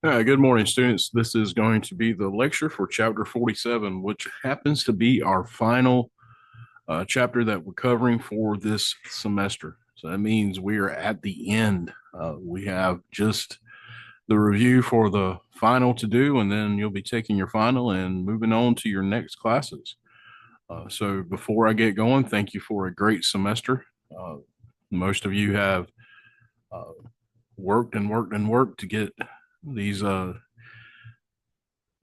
Good morning, students. This is going to be the lecture for chapter 47, which happens to be our final chapter that we're covering for this semester. So that means we are at the end. We have just the review for the final to do, and then you'll be taking your final and moving on to your next classes. So before I get going, thank you for a great semester. Uh, Most of you have uh, worked and worked and worked to get these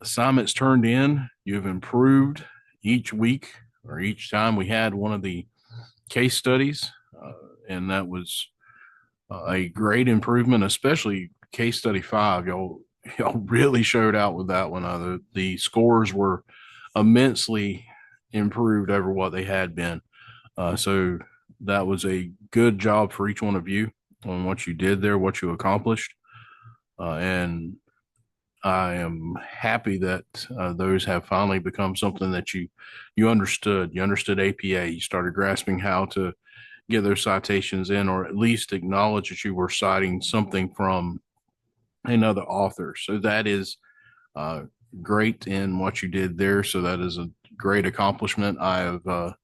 assignments turned in. You've improved each week or each time we had one of the case studies, and that was a great improvement, especially case study 5. Y'all really showed out with that one. The scores were immensely improved over what they had been. So that was a good job for each one of you on what you did there, what you accomplished. And I am happy that those have finally become something that you understood. You understood APA. You started grasping how to get those citations in, or at least acknowledge that you were citing something from another author. So that is uh, great in what you did there. So that is a great accomplishment. I have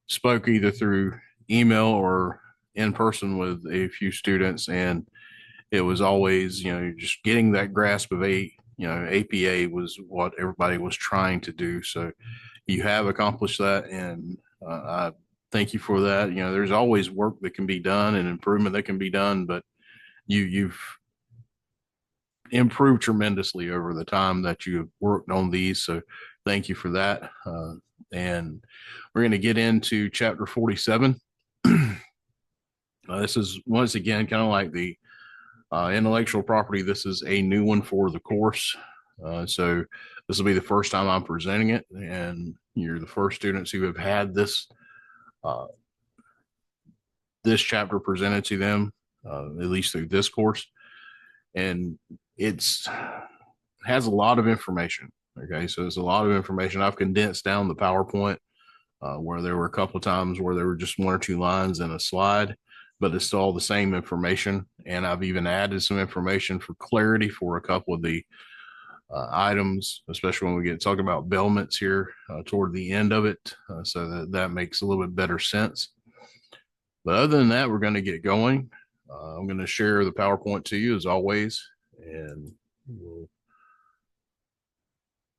spoke either through email or in person with a few students, and it was always, just getting that grasp of APA was what everybody was trying to do. So you have accomplished that, and I thank you for that. There's always work that can be done and improvement that can be done, but you've improved tremendously over the time that you have worked on these. So thank you for that. And we're going to get into chapter 47. This is once again kind of like the intellectual property. This is a new one for the course. So this will be the first time I'm presenting it, and you're the first students who have had uh, this chapter presented to them, at least through this course. And it's has a lot of information. Okay, so it's a lot of information. I've condensed down the PowerPoint where there were a couple of times where there were just one or two lines in a slide, but it's all the same information. And I've even added some information for clarity for a couple of the items, especially when we get talking about bailments here toward the end of it, so that makes a little bit better sense. But other than that, we're going to get going. I'm going to share the PowerPoint to you as always, and we'll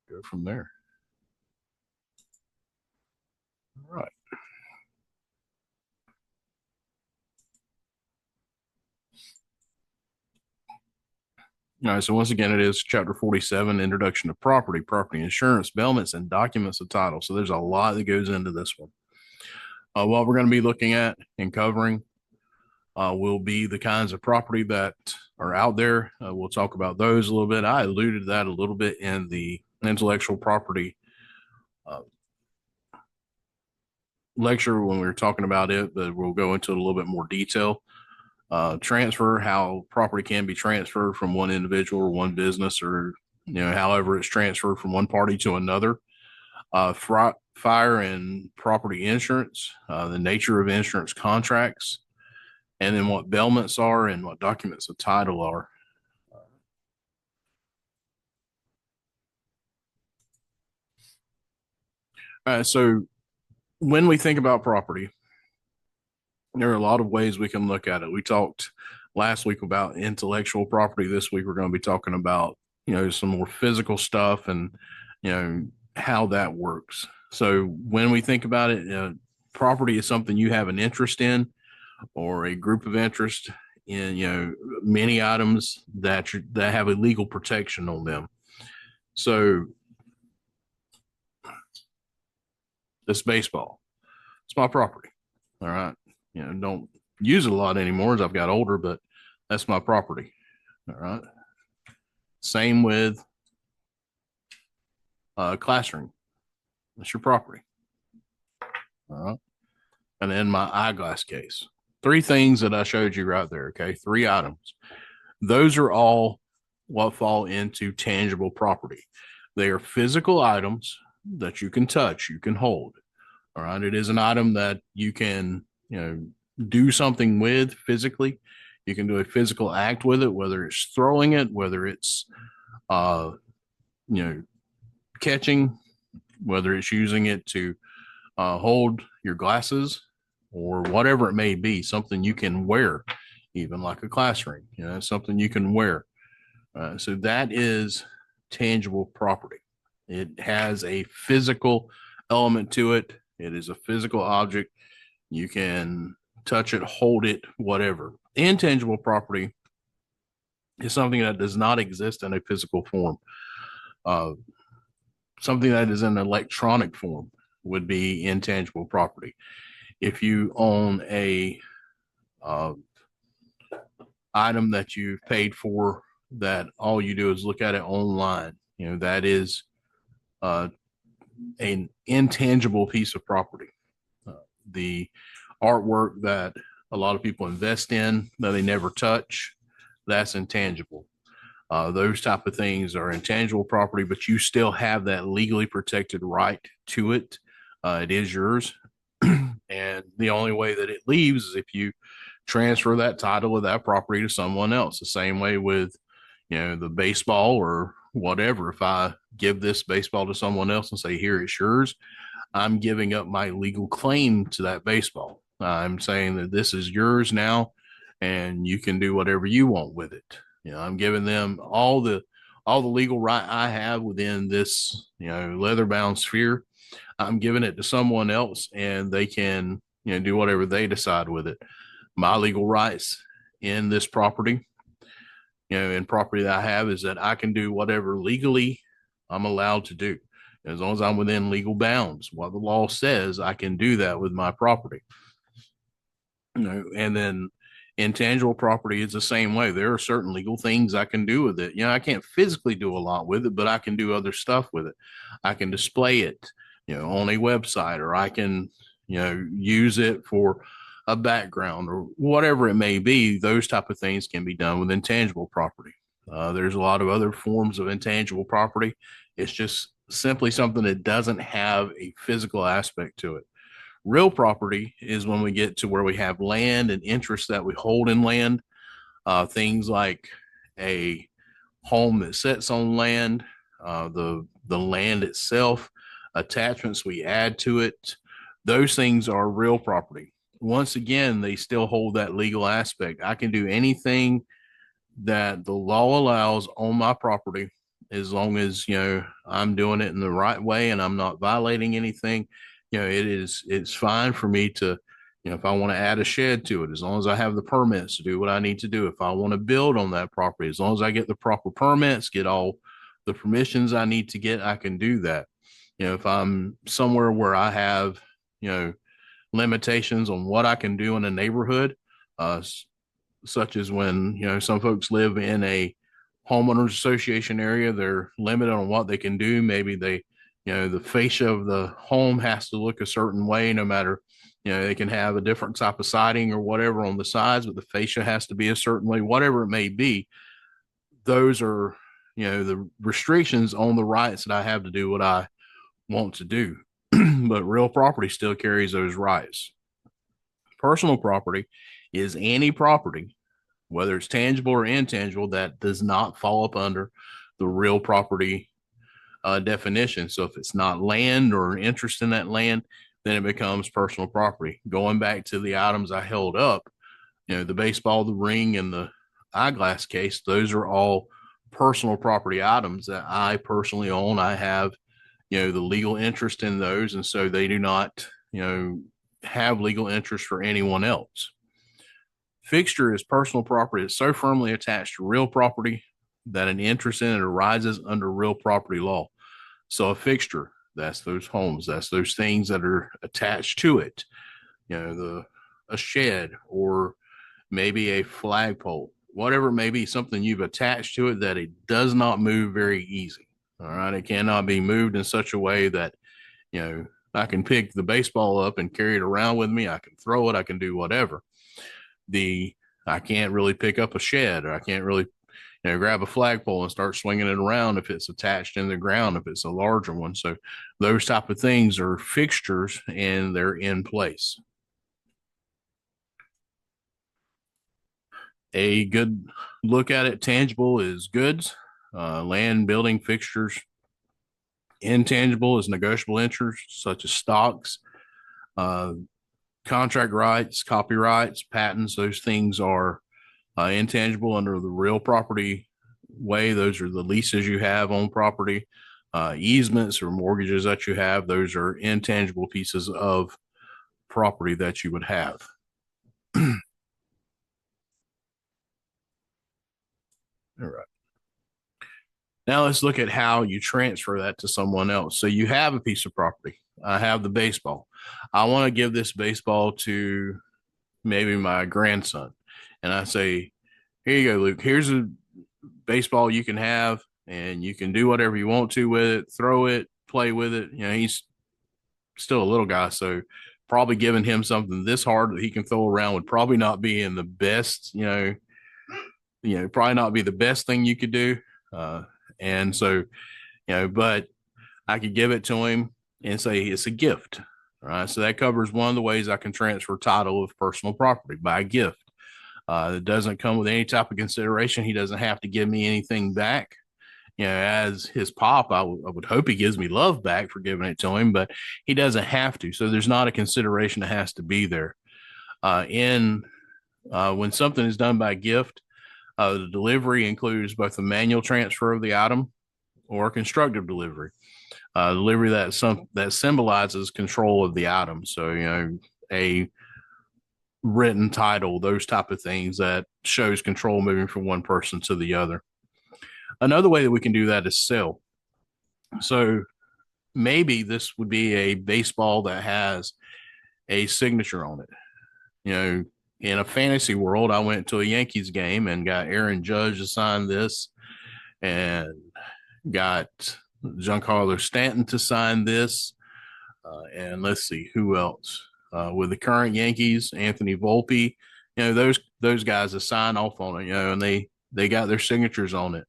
go from there. All right. All right, so once again, it is chapter 47, Introduction to Property, Property Insurance, Bailments, and Documents of Title. So there's a lot that goes into this one. What we're going to be looking at and covering will be the kinds of property that are out there. We'll talk about those a little bit. I alluded to that a little bit in the intellectual property uh, lecture when we were talking about it, but we'll go into a little bit more detail. Transfer, how property can be transferred from one individual or one business, or however it's transferred from one party to another. Fire and property insurance, the nature of insurance contracts, and then what bailments are and what documents of title are. So when we think about property, there are a lot of ways we can look at it. We talked last week about intellectual property. This week we're going to be talking about some more physical stuff and how that works. So when we think about it, property is something you have an interest in or a group of interest in. Many items that have a legal protection on them. So this baseball, it's my property. All right, don't use it a lot anymore as I've got older, but that's my property. All right. Same with classroom. That's your property. All right. And then my eyeglass case. Three things that I showed you right there. Okay. Three items. Those are all what fall into tangible property. They are physical items that you can touch, you can hold. All right. It is an item that you can, do something with physically. You can do a physical act with it, whether it's throwing it, whether it's, uh, you know, catching, whether it's using it to hold your glasses or whatever it may be, something you can wear, even like a class ring, something you can wear. So that is tangible property. It has a physical element to it. It is a physical object. You can touch it, hold it, whatever. Intangible property is something that does not exist in a physical form. Uh, Something that is in electronic form would be intangible property. If you own a uh, item that you've paid for, that all you do is look at it online, that is uh, an intangible piece of property. The artwork that a lot of people invest in that they never touch, that's intangible. Those type of things are intangible property, but you still have that legally protected right to it. It is yours. And the only way that it leaves is if you transfer that title of that property to someone else. The same way with, the baseball or whatever. If I give this baseball to someone else and say, here, it's yours, I'm giving up my legal claim to that baseball. I'm saying that this is yours now, and you can do whatever you want with it. I'm giving them all the legal right I have within this, leather bound sphere. I'm giving it to someone else, and they can, do whatever they decide with it. My legal rights in this property, in property that I have, is that I can do whatever legally I'm allowed to do. As long as I'm within legal bounds, what the law says, I can do that with my property. And then intangible property is the same way. There are certain legal things I can do with it. I can't physically do a lot with it, but I can do other stuff with it. I can display it, on a website, or I can, use it for a background or whatever it may be. Those type of things can be done with intangible property. There's a lot of other forms of intangible property. It's just simply something that doesn't have a physical aspect to it. Real property is when we get to where we have land and interest that we hold in land. Things like a home that sits on land, the land itself, attachments we add to it. Those things are real property. Once again, they still hold that legal aspect. I can do anything that the law allows on my property, as long as I'm doing it in the right way and I'm not violating anything. It's fine for me to, if I want to add a shed to it, as long as I have the permits to do what I need to do. If I want to build on that property, as long as I get the proper permits, get all the permissions I need to get, I can do that. If I'm somewhere where I have, limitations on what I can do in a neighborhood, such as when, some folks live in a homeowners association area, they're limited on what they can do. Maybe they, the fascia of the home has to look a certain way, no matter, they can have a different type of siding or whatever on the sides, but the fascia has to be a certain way, whatever it may be. Those are, the restrictions on the rights that I have to do what I want to do. But real property still carries those rights. Personal property is any property, whether it's tangible or intangible, that does not fall up under the real property definition. So if it's not land or interest in that land, then it becomes personal property. Going back to the items I held up, the baseball, the ring, and the eyeglass case, those are all personal property items that I personally own. I have, the legal interest in those, and so they do not, have legal interest for anyone else. Fixture is personal property that's so firmly attached to real property that an interest in it arises under real property law. So a fixture, that's those homes, that's those things that are attached to it. A shed, or maybe a flagpole, whatever it may be, something you've attached to it that it does not move very easy. All right. It cannot be moved in such a way that, I can pick the baseball up and carry it around with me. I can throw it. I can do whatever. I can't really pick up a shed, or I can't really, grab a flagpole and start swinging it around if it's attached in the ground, if it's a larger one. So those type of things are fixtures and they're in place. A good look at it, tangible is goods, land, building, fixtures. Intangible is negotiable interests such as stocks, uh, contract rights, copyrights, patents. Those things are intangible under the real property way. Those are the leases you have on property. Easements or mortgages that you have, those are intangible pieces of property that you would have. All right. Now let's look at how you transfer that to someone else. So you have a piece of property. I have the baseball. I want to give this baseball to maybe my grandson. And I say, here you go, Luke. Here's a baseball you can have, and you can do whatever you want to with it, throw it, play with it. You know, he's still a little guy. So probably giving him something this hard that he can throw around would probably not be in the best, probably not be the best thing you could do. And so, but I could give it to him and say it's a gift. All right. So that covers one of the ways I can transfer title of personal property by a gift. It doesn't come with any type of consideration. He doesn't have to give me anything back. As his pop, I would hope he gives me love back for giving it to him, but he doesn't have to. So there's not a consideration that has to be there. When something is done by gift, the delivery includes both a manual transfer of the item or a constructive delivery. Delivery that symbolizes control of the item. So a written title, those type of things that shows control moving from one person to the other. Another way that we can do that is sell. So maybe this would be a baseball that has a signature on it. In a fantasy world, I went to a Yankees game and got Aaron Judge to sign this and got Giancarlo Stanton to sign this. And let's see who else. With the current Yankees, Anthony Volpe, those guys have signed off on it, and they got their signatures on it.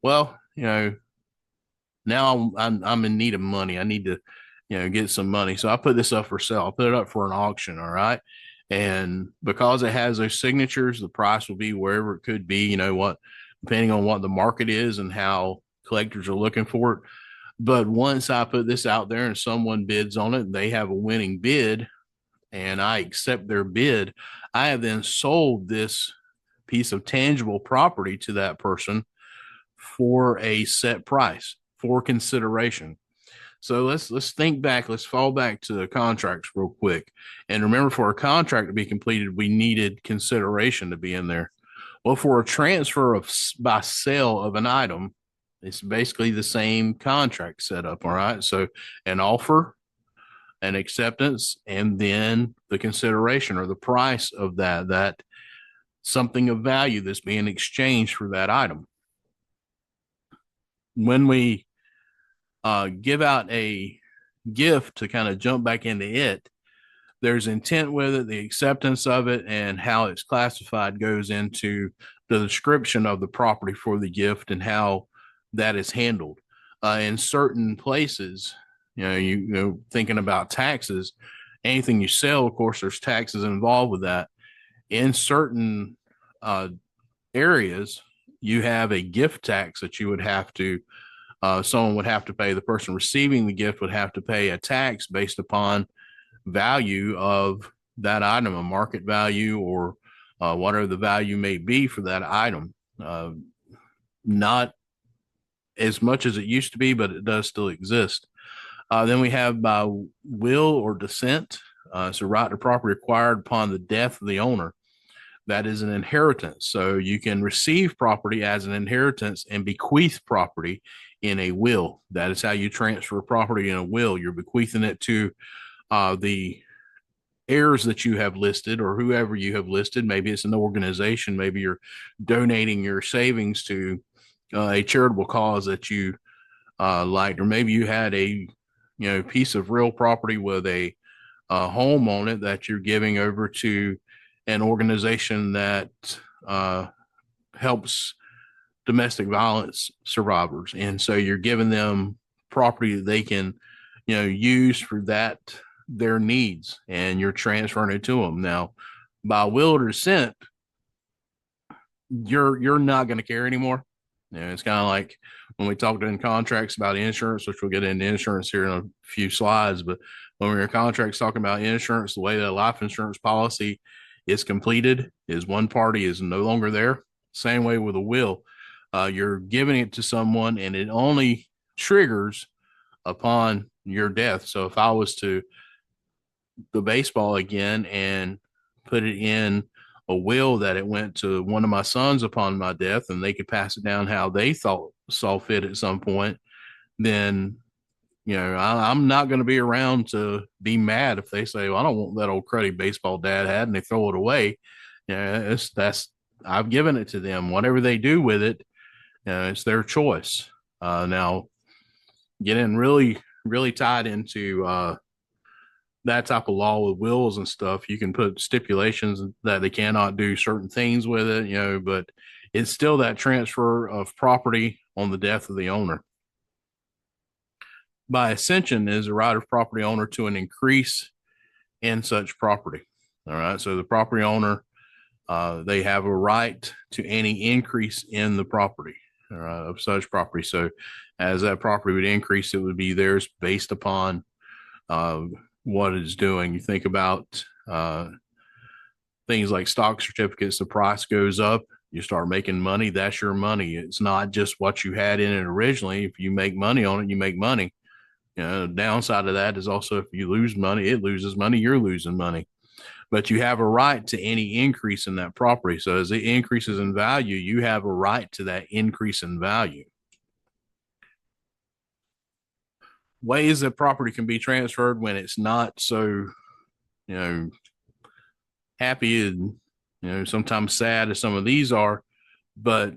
Well, now I'm in need of money. I need to, get some money. So I put this up for sale. I put it up for an auction. All right. And because it has those signatures, the price will be wherever it could be, depending on what the market is and how collectors are looking for it. But once I put this out there and someone bids on it, they have a winning bid and I accept their bid, I have then sold this piece of tangible property to that person for a set price, for consideration. So let's think back. Let's fall back to the contracts real quick. And remember, for a contract to be completed, we needed consideration to be in there. Well, for a transfer by sale of an item, it's basically the same contract setup. All right. So an offer, an acceptance, and then the consideration or the price of that something of value that's being exchanged for that item. When we give out a gift, to kind of jump back into it, there's intent with it, the acceptance of it, and how it's classified goes into the description of the property for the gift and how that is handled. In certain places, thinking about taxes, anything you sell, of course, there's taxes involved with that. In certain areas, you have a gift tax that you would have to someone would have to pay. The person receiving the gift would have to pay a tax based upon value of that item, a market value or whatever the value may be for that item. Not as much as it used to be, but it does still exist. Then we have by will or descent. So right to property acquired upon the death of the owner. That is an inheritance. So you can receive property as an inheritance and bequeath property in a will. That is how you transfer property in a will. You're bequeathing it to the heirs that you have listed or whoever you have listed. Maybe it's an organization. Maybe you're donating your savings to a charitable cause that you liked, or maybe you had a piece of real property with a home on it that you're giving over to an organization that helps domestic violence survivors. And so you're giving them property that they can, use for their needs, and you're transferring it to them. Now, by will or descent, you're not going to care anymore. It's kind of like when we talked in contracts about insurance, which we'll get into insurance here in a few slides. But when we're in contracts talking about insurance, the way that a life insurance policy is completed is one party is no longer there. Same way with a will. You're giving it to someone, and it only triggers upon your death. So if I was to the baseball again and put it in a will that it went to one of my sons upon my death and they could pass it down how they thought saw fit at some point, then I'm not going to be around to be mad if they say, well, I don't want that old cruddy baseball dad had, and they throw it away. That's I've given it to them. Whatever they do with it, it's their choice. Now, getting really, really tied into that type of law with wills and stuff, you can put stipulations that they cannot do certain things with it, but it's still that transfer of property on the death of the owner. By ascension is a right of property owner to an increase in such property. All right. So the property owner, they have a right to any increase in the property, all right, of such property. So as that property would increase, it would be theirs based upon what it's doing. You think about things like stock certificates, the price goes up, you start making money, that's your money. It's not just what you had in it originally. If you make money on it, you make money. The downside of that is also if you lose money, it loses money, you're losing money. But you have a right to any increase in that property. So as it increases in value, you have a right to that increase in value. Ways that property can be transferred when it's not so, happy and, sometimes sad as some of these are, but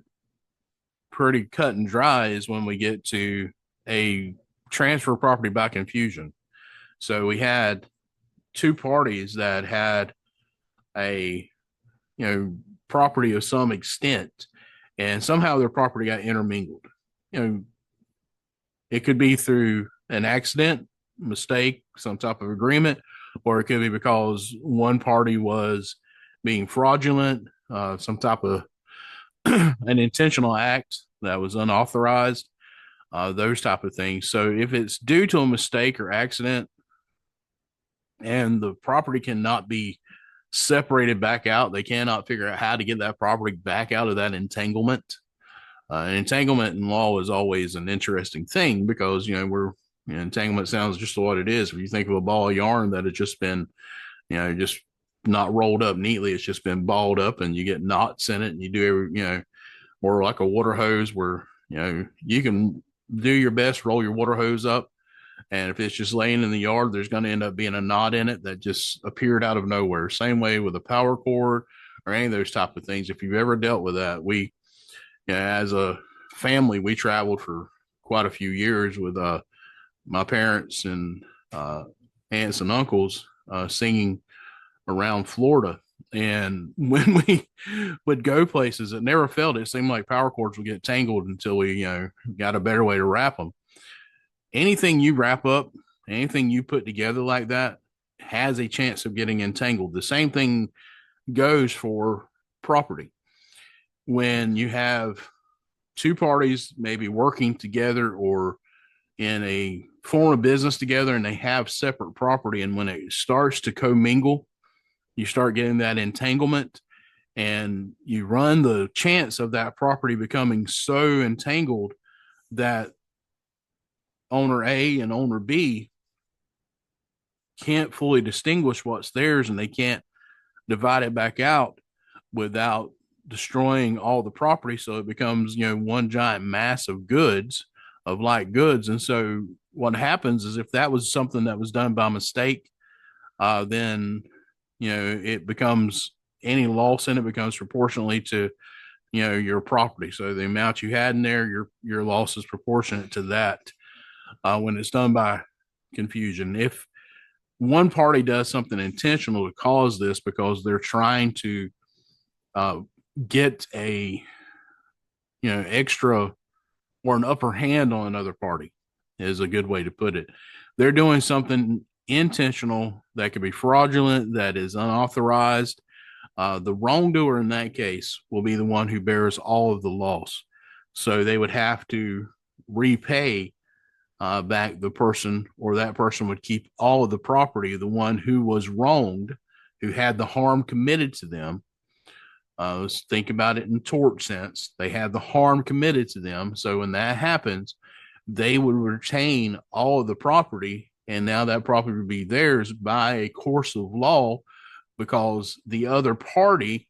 pretty cut and dry is when we get to a transfer property by confusion. So we had two parties that had a, property of some extent, and somehow their property got intermingled. It could be through an accident, mistake, some type of agreement, or it could be because one party was being fraudulent, some type of an intentional act that was unauthorized, those type of things. So if it's due to a mistake or accident and the property cannot be separated back out, they cannot figure out how to get that property back out of that entanglement. An entanglement in law is always an interesting thing because, entanglement sounds just what it is. If you think of a ball of yarn that has just been, just not rolled up neatly, it's just been balled up and you get knots in it and you do or like a water hose where, you can do your best, roll your water hose up. And if it's just laying in the yard, there's going to end up being a knot in it that just appeared out of nowhere. Same way with a power cord or any of those type of things. If you've ever dealt with that, we, as a family, we traveled for quite a few years with my parents and aunts and uncles singing around Florida. And when we would go places, it never felt it seemed like power cords would get tangled until we, got a better way to wrap them. Anything you wrap up, anything you put together like that has a chance of getting entangled. The same thing goes for property. When you have two parties maybe working together or in a form of business together and they have separate property, and when it starts to commingle, you start getting that entanglement and you run the chance of that property becoming so entangled that owner A and owner B can't fully distinguish what's theirs and they can't divide it back out without destroying all the property. So it becomes, one giant mass of goods, of like goods. And so what happens is if that was something that was done by mistake, then, it becomes any loss in it becomes proportionally to, your property. So the amount you had in there, your loss is proportionate to that. When it's done by confusion, if one party does something intentional to cause this because they're trying to get a extra or an upper hand on another party is a good way to put it. They're doing something intentional that could be fraudulent, that is unauthorized, The wrongdoer in that case will be the one who bears all of the loss. So they would have to repay back the person, or that person would keep all of the property. The one who was wronged, who had the harm committed to them, let's think about it in tort sense. They had the harm committed to them. So when that happens, they would retain all of the property. And now that property would be theirs by a course of law, because the other party,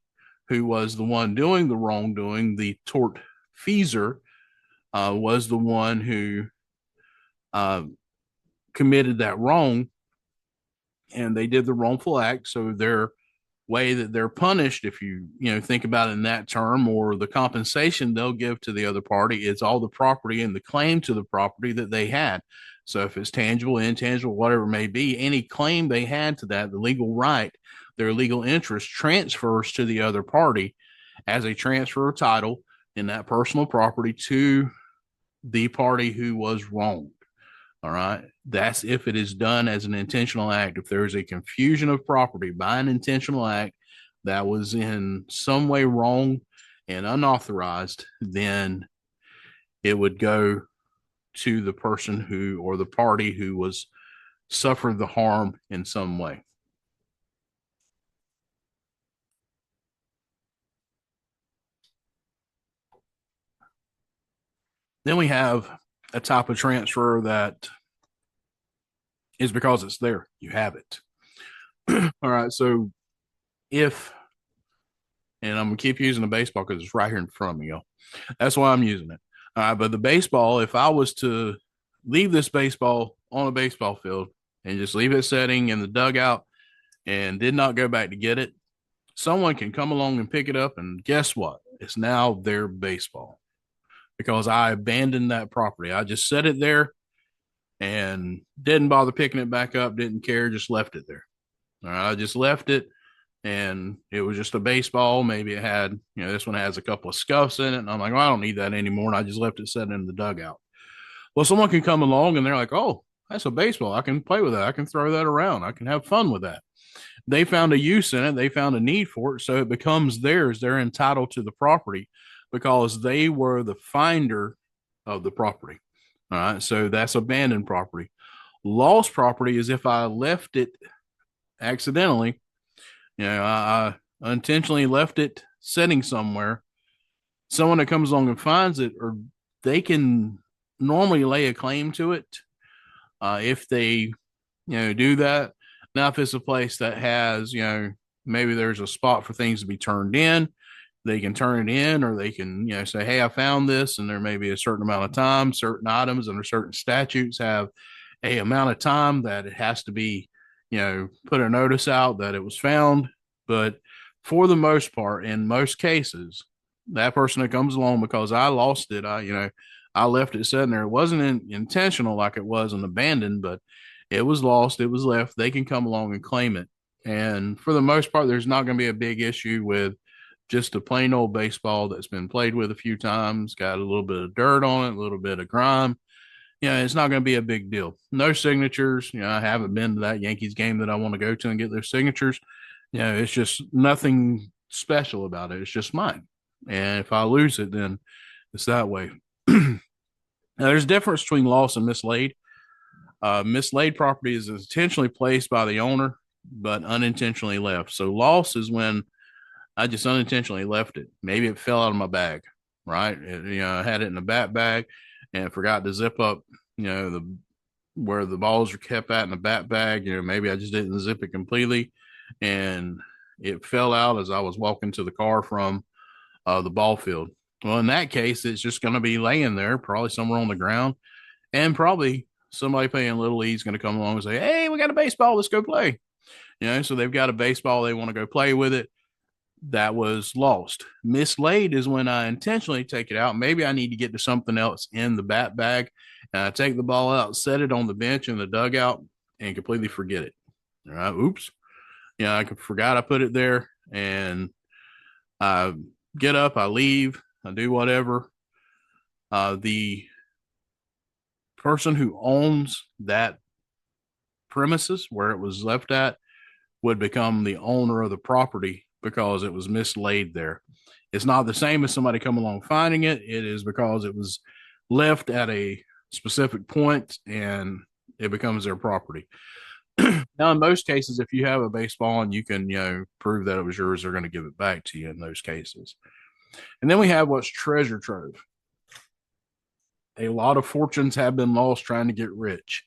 who was the one doing the wrongdoing, the tort feeser, was the one who uh, committed that wrong, and they did the wrongful act. So their way that they're punished, if you think about it in that term, or the compensation they'll give to the other party, is all the property and the claim to the property that they had. So if it's tangible, intangible, whatever it may be, any claim they had to that, the legal right, their legal interest, transfers to the other party as a transfer of title in that personal property to the party who was wronged. All right. That's if it is done as an intentional act. If there is a confusion of property by an intentional act that was in some way wrong and unauthorized, then it would go to the person who, or the party who was suffered the harm in some way. Then we have a type of transfer that is because it's there, you have it. All right. So if, and I'm gonna keep using the baseball because it's right here in front of me, y'all. That's why I'm using it. All right, but the baseball, if I was to leave this baseball on a baseball field and just leave it sitting in the dugout and did not go back to get it, someone can come along and pick it up, and guess what? It's now their baseball, because I abandoned that property. I just set it there and didn't bother picking it back up, didn't care, just left it there. All right, I just left it, and it was just a baseball. Maybe it had, this one has a couple of scuffs in it. And I'm like, well, I don't need that anymore. And I just left it sitting in the dugout. Well, someone can come along and they're like, oh, that's a baseball. I can play with that. I can throw that around. I can have fun with that. They found a use in it. They found a need for it. So it becomes theirs. They're entitled to the property because they were the finder of the property. All right. So that's abandoned property. Lost property is if I left it accidentally. I intentionally left it sitting somewhere. Someone that comes along and finds it, or they can normally lay a claim to it if they, do that. Now, if it's a place that has, maybe there's a spot for things to be turned in, they can turn it in, or they can, say, hey, I found this, and there may be a certain amount of time. Certain items under certain statutes have a amount of time that it has to be, put a notice out that it was found. But for the most part, in most cases, that person that comes along, because I lost it, I left it sitting there. It wasn't intentional like it was an abandoned, but it was lost. It was left. They can come along and claim it. And for the most part, there's not going to be a big issue with just a plain old baseball that's been played with a few times, got a little bit of dirt on it, a little bit of grime. It's not going to be a big deal. No signatures. I haven't been to that Yankees game that I want to go to and get their signatures. It's just nothing special about it. It's just mine. And if I lose it, then it's that way. Now, there's a difference between lost and mislaid. Mislaid property is intentionally placed by the owner, but unintentionally left. So loss is when I just unintentionally left it. Maybe it fell out of my bag, right? I had it in a bat bag and forgot to zip up, the where the balls are kept at in the bat bag. Maybe I just didn't zip it completely, and it fell out as I was walking to the car from the ball field. Well, in that case, it's just going to be laying there, probably somewhere on the ground, and probably somebody playing Little League is going to come along and say, hey, we got a baseball. Let's go play. So they've got a baseball. They want to go play with it. That was lost. Mislaid is when I intentionally take it out. Maybe I need to get to something else in the bat bag, and I take the ball out, set it on the bench in the dugout, and completely forget it. All right. Oops. I forgot I put it there, and I get up, I leave, I do whatever. The person who owns that premises where it was left at would become the owner of the property because it was mislaid there. It's not the same as somebody come along finding it. It is because it was left at a specific point and it becomes their property. Now, in most cases, if you have a baseball and you can, prove that it was yours, they're going to give it back to you in those cases. And then we have what's treasure trove. A lot of fortunes have been lost trying to get rich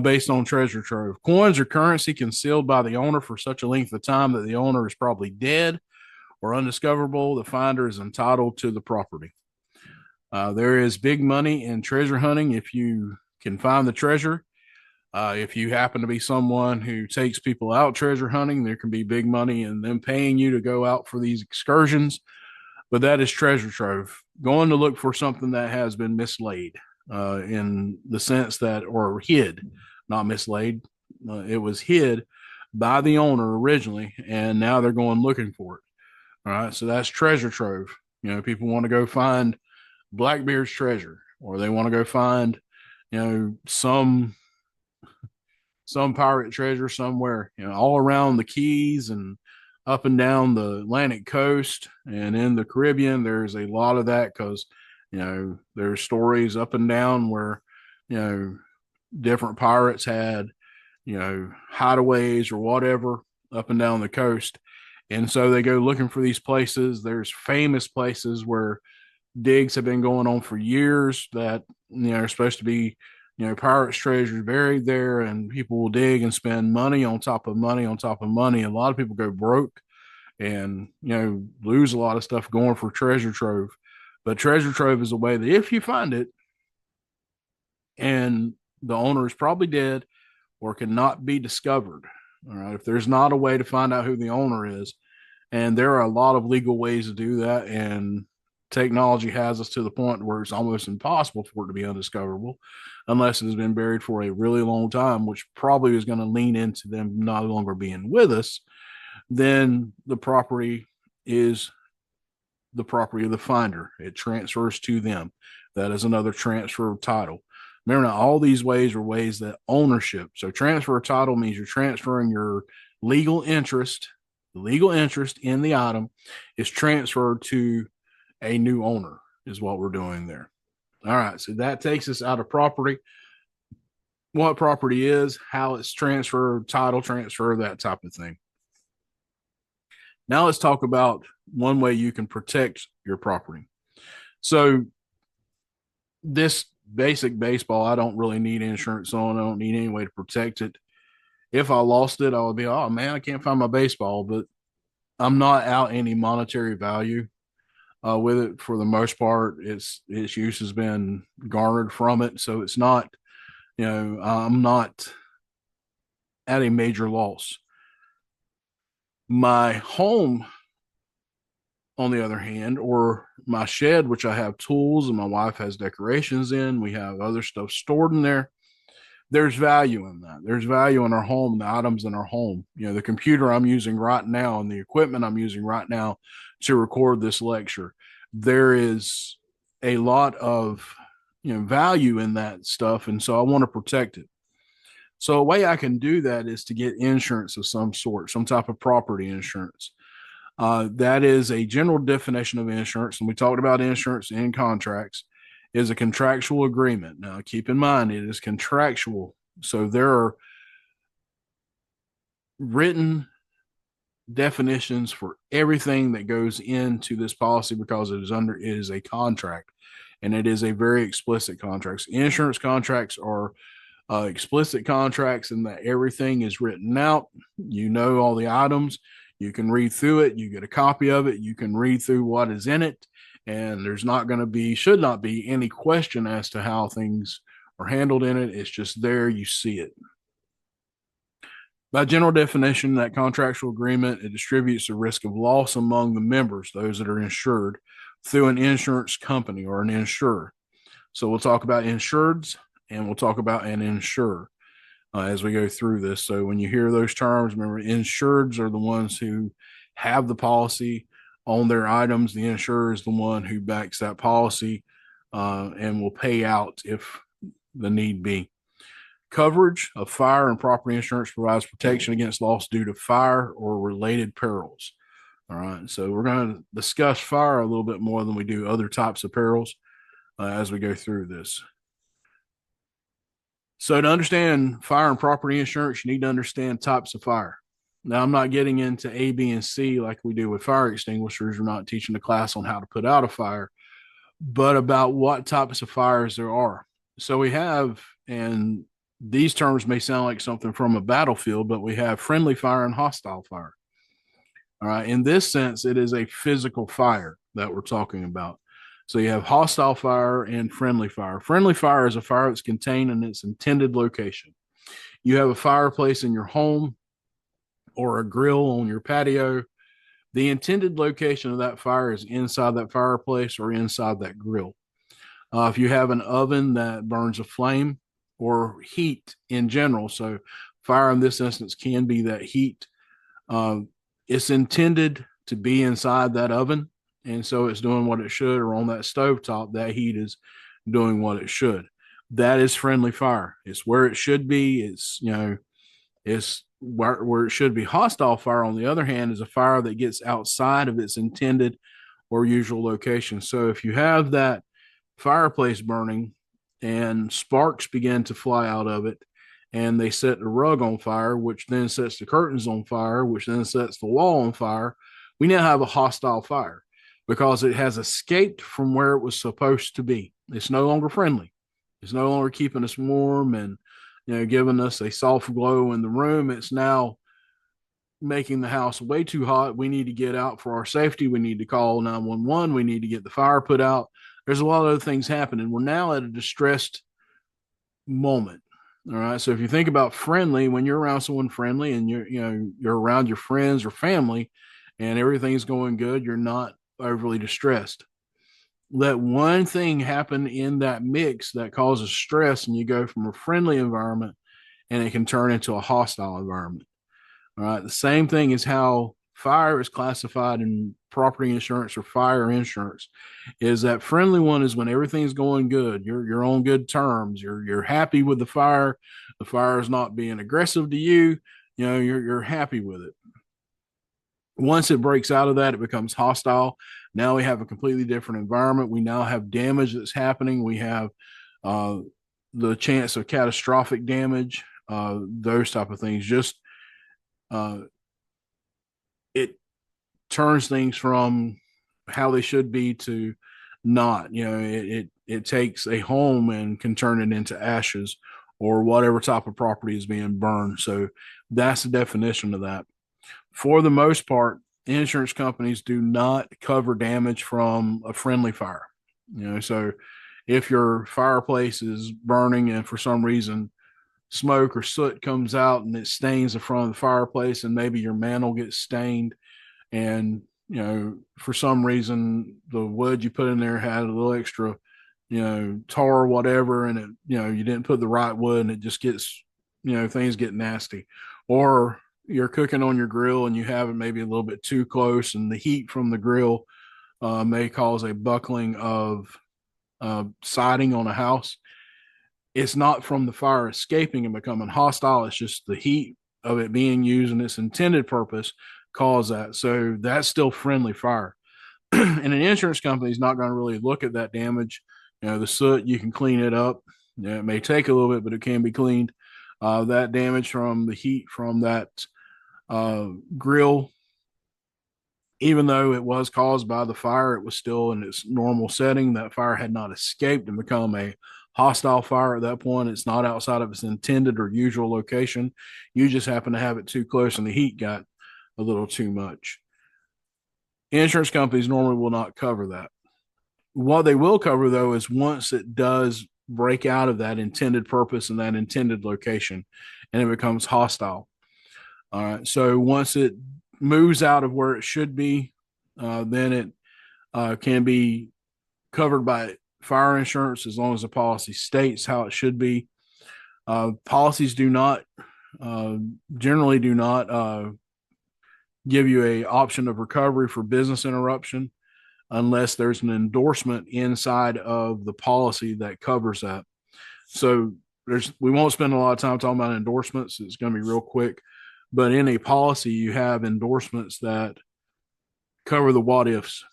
based on treasure trove. Coins or currency concealed by the owner for such a length of time that the owner is probably dead or undiscoverable. The finder is entitled to the property. There is big money in treasure hunting if you can find the treasure. If you happen to be someone who takes people out treasure hunting, there can be big money in them paying you to go out for these excursions. But that is treasure trove. Going to look for something that has been mislaid in the sense that, or hid, not mislaid. It was hid by the owner originally, and now they're going looking for it. All right. So that's treasure trove. People want to go find Blackbeard's treasure, or they want to go find, some pirate treasure somewhere, all around the Keys and up and down the Atlantic coast and in the Caribbean. There's a lot of that because, there's stories up and down where, different pirates had, hideaways or whatever up and down the coast. And so they go looking for these places. There's famous places where digs have been going on for years that, are supposed to be, pirates' treasures buried there, and people will dig and spend money on top of money on top of money. A lot of people go broke and, lose a lot of stuff going for treasure trove. But treasure trove is a way that if you find it and the owner is probably dead or cannot be discovered, all right, if there's not a way to find out who the owner is, and there are a lot of legal ways to do that, and technology has us to the point where it's almost impossible for it to be undiscoverable unless it has been buried for a really long time, which probably is going to lean into them no longer being with us. Then the property is the property of the finder. It transfers to them. That is another transfer of title. Remember, now all these ways are ways that ownership. So transfer of title means you're transferring your legal interest. The legal interest in the item is transferred to a new owner, is what we're doing there. All right. So that takes us out of property, what property is, how it's transferred, title transfer, that type of thing. Now let's talk about one way you can protect your property. So this basic baseball, I don't really need insurance on. I don't need any way to protect it. If I lost it, I would be, oh man, I can't find my baseball, but I'm not out any monetary value with it for the most part. Its use has been garnered from it, so it's not, I'm not at a major loss. My home, on the other hand, or my shed, which I have tools and my wife has decorations in, we have other stuff stored in there. There's value in that. There's value in our home, the items in our home. The computer I'm using right now and the equipment I'm using right now to record this lecture. There is a lot of value in that stuff, and so I want to protect it. So a way I can do that is to get insurance of some sort, some type of property insurance. That is a general definition of insurance, and we talked about insurance in contracts. Is a contractual agreement. Now, keep in mind, it is contractual. So there are written definitions for everything that goes into this policy because it is a contract, and it is a very explicit contract. Insurance contracts are explicit contracts in that everything is written out. All the items. You can read through it. You get a copy of it. You can read through what is in it. And there's should not be any question as to how things are handled in it. It's just there, you see it. By general definition, that contractual agreement, it distributes the risk of loss among the members, those that are insured, through an insurance company or an insurer. So we'll talk about insureds and we'll talk about an insurer as we go through this. So when you hear those terms, remember, insureds are the ones who have the policy on their items. The insurer is the one who backs that policy and will pay out if the need be. Coverage of fire and property insurance provides protection against loss due to fire or related perils. All right. So we're going to discuss fire a little bit more than we do other types of perils as we go through this. So to understand fire and property insurance, you need to understand types of fire. Now, I'm not getting into A, B, and C like we do with fire extinguishers. We're not teaching the class on how to put out a fire, but about what types of fires there are. So we have, and these terms may sound like something from a battlefield, but we have friendly fire and hostile fire. All right. In this sense, it is a physical fire that we're talking about. So you have hostile fire and friendly fire. Friendly fire is a fire that's contained in its intended location. You have a fireplace in your home or a grill on your patio. The intended location of that fire is inside that fireplace or inside that grill. If you have an oven that burns a flame or heat in general, so fire in this instance can be that heat. It's intended to be inside that oven, and so it's doing what it should, or on that stovetop, that heat is doing what it should. That is friendly fire. It's where it should be. It's where it should be. Hostile fire, on the other hand, is a fire that gets outside of its intended or usual location. So if you have that fireplace burning and sparks begin to fly out of it, and they set the rug on fire, which then sets the curtains on fire, which then sets the wall on fire, we now have a hostile fire because it has escaped from where it was supposed to be. It's no longer friendly. It's no longer keeping us warm and giving us a soft glow in the room. It's now making the house way too hot. We need to get out for our safety. We need to call 911. We need to get the fire put out. There's a lot of other things happening. We're now at a distressed moment. All right. So if you think about friendly, when you're around someone friendly and you're around your friends or family and everything's going good, you're not overly distressed. Let one thing happen in that mix that causes stress, and you go from a friendly environment and it can turn into a hostile environment. All right. The same thing is how fire is classified in property insurance or fire insurance. Is that friendly one is when everything's going good, you're on good terms, you're happy with the fire is not being aggressive to you, you're happy with it. Once it breaks out of that, it becomes hostile. Now we have a completely different environment. We now have damage that's happening. We have the chance of catastrophic damage, those type of things. Just it turns things from how they should be to not. It takes a home and can turn it into ashes or whatever type of property is being burned. So that's the definition of that. For the most part, insurance companies do not cover damage from a friendly fire. So if your fireplace is burning and for some reason smoke or soot comes out and it stains the front of the fireplace, and maybe your mantle gets stained, and for some reason the wood you put in there had a little extra tar or whatever, and it you didn't put the right wood, and it just gets things get nasty. Or you're cooking on your grill and you have it maybe a little bit too close, and the heat from the grill may cause a buckling of siding on a house. It's not from the fire escaping and becoming hostile. It's just the heat of it being used in its intended purpose cause that. So that's still friendly fire. And an insurance company is not going to really look at that damage. The soot, you can clean it up. It may take a little bit, but it can be cleaned. That damage from the heat from that grill, even though it was caused by the fire, it was still in its normal setting. That fire had not escaped and become a hostile fire at that point. It's not outside of its intended or usual location. You just happen to have it too close and the heat got a little too much. Insurance companies normally will not cover that. What they will cover, though, is once it does break out of that intended purpose and that intended location and it becomes hostile. All right. So once it moves out of where it should be, then it can be covered by fire insurance as long as the policy states how it should be. Policies do not generally do not give you a option of recovery for business interruption unless there's an endorsement inside of the policy that covers that. So we won't spend a lot of time talking about endorsements. It's going to be real quick. But in a policy, you have endorsements that cover the what ifs.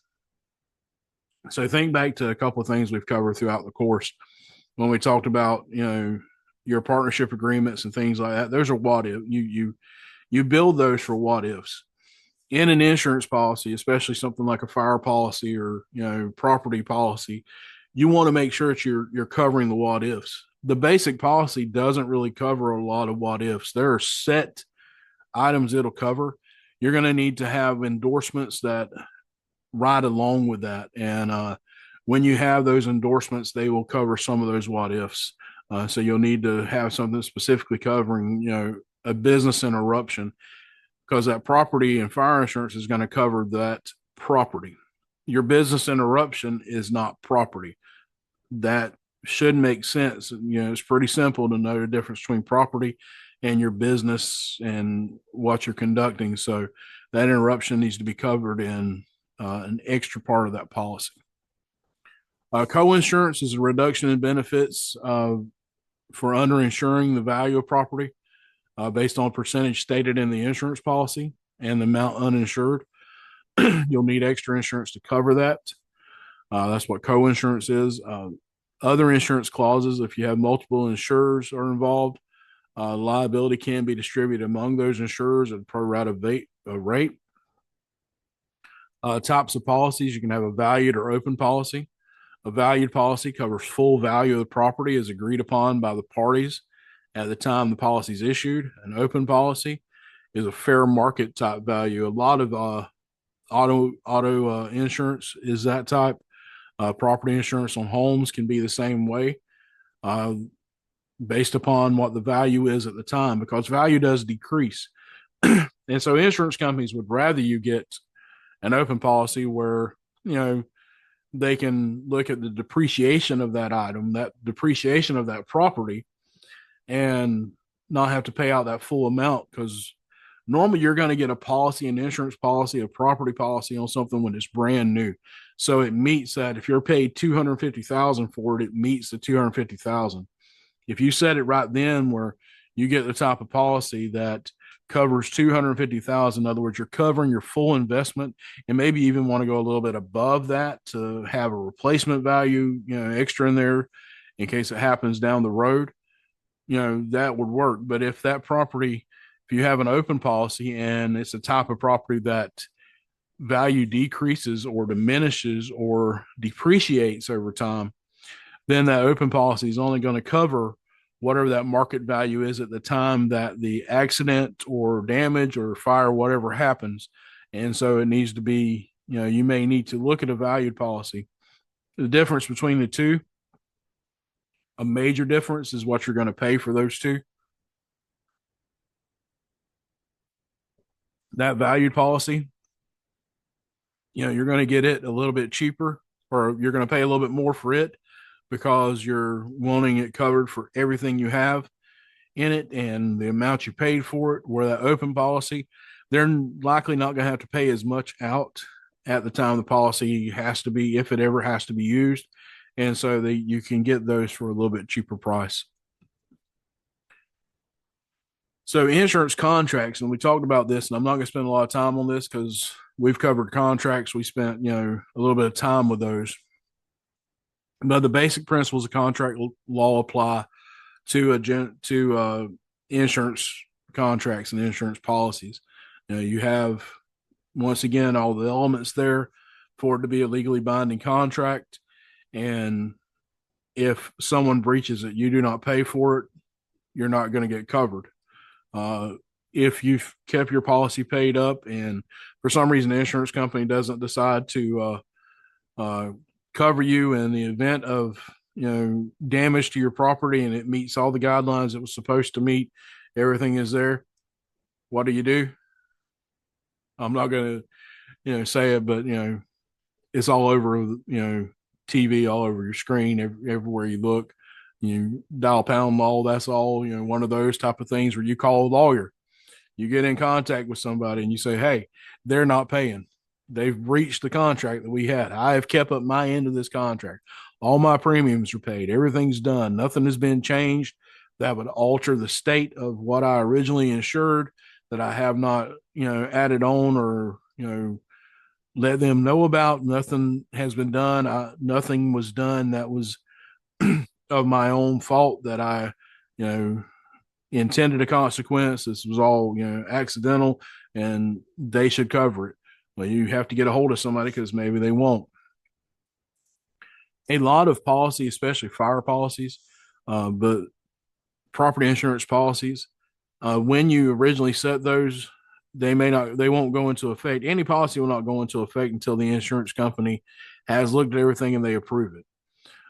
So think back to a couple of things we've covered throughout the course when we talked about, your partnership agreements and things like that. Those are what if. You build those for what ifs. In an insurance policy, especially something like a fire policy or property policy, you want to make sure that you're covering the what ifs. The basic policy doesn't really cover a lot of what ifs. There are set items it'll cover. You're going to need to have endorsements that ride along with that, and when you have those endorsements, they will cover some of those what ifs. So you'll need to have something specifically covering, a business interruption, because that property and fire insurance is going to cover that property. Your business interruption is not property. That should make sense. It's pretty simple to know the difference between property and your business and what you're conducting. So that interruption needs to be covered in an extra part of that policy. Co-insurance is a reduction in benefits for underinsuring the value of property based on percentage stated in the insurance policy and the amount uninsured. You'll need extra insurance to cover that. That's what co-insurance is. Other insurance clauses, if you have multiple insurers are involved, liability can be distributed among those insurers at a pro rata rate. Types of policies, you can have a valued or open policy. A valued policy covers full value of the property as agreed upon by the parties at the time the policy is issued. An open policy is a fair market type value. A lot of auto insurance is that type. Property insurance on homes can be the same way, based upon what the value is at the time, because value does decrease. And so insurance companies would rather you get an open policy where, they can look at the depreciation of that item, that depreciation of that property, and not have to pay out that full amount, because normally you're going to get a policy, an insurance policy, a property policy on something when it's brand new. So it meets that. If you're paid $250,000 for it, it meets the $250,000. If you set it right then where you get the type of policy that covers $250,000, in other words, you're covering your full investment, and maybe even want to go a little bit above that to have a replacement value, extra in there in case it happens down the road, that would work. But if that property, if you have an open policy and it's a type of property that value decreases or diminishes or depreciates over time, then that open policy is only going to cover whatever that market value is at the time that the accident or damage or fire, whatever happens. And so it needs to be, you may need to look at a valued policy. The difference between the two, a major difference, is what you're going to pay for those two. That valued policy, you're going to get it a little bit cheaper, or you're going to pay a little bit more for it because you're wanting it covered for everything you have in it and the amount you paid for it. Where that open policy, they're likely not going to have to pay as much out at the time the policy has to be, if it ever has to be used. And so you can get those for a little bit cheaper price. So insurance contracts, and we talked about this, and I'm not going to spend a lot of time on this because we've covered contracts. We spent, a little bit of time with those. But the basic principles of contract law apply to insurance contracts and insurance policies. You have, once again, all the elements there for it to be a legally binding contract. And if someone breaches it, you do not pay for it, you're not going to get covered. If you've kept your policy paid up and for some reason the insurance company doesn't decide to cover you in the event of damage to your property and it meets all the guidelines it was supposed to meet, everything is there, what do? I'm not going to say it, but it's all over TV, all over your screen, everywhere you look. You dial pound law, that's all, one of those type of things where you call a lawyer, you get in contact with somebody and you say, hey, they're not paying, they've breached the contract that we had, I have kept up my end of this contract, all my premiums are paid, everything's done, nothing has been changed that would alter the state of what I originally insured, that I have not added on or let them know about. Nothing has been done. Nothing was done that was of my own fault that I, you know, intended a consequence. This was all, accidental, and they should cover it. Well, you have to get a hold of somebody because maybe they won't. A lot of policy, especially fire policies, but property insurance policies, when you originally set those, they won't go into effect. Any policy will not go into effect until the insurance company has looked at everything and they approve it.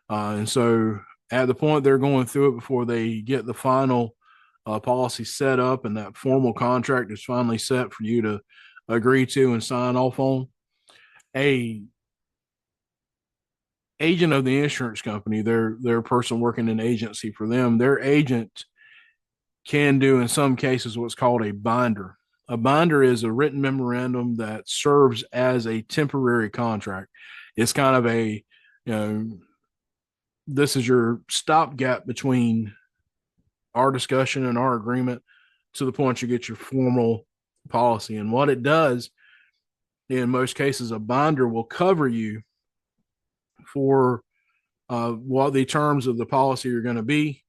And so at the point they're going through it before they get the final policy set up and that formal contract is finally set for you to agree to and sign off on, a agent of the insurance company, their person working in agency for them, their agent can do in some cases what's called a binder. A binder is a written memorandum that serves as a temporary contract. It's kind of a, this is your stopgap between our discussion and our agreement to the point you get your formal policy. And what it does, in most cases, a binder will cover you for what the terms of the policy are going to be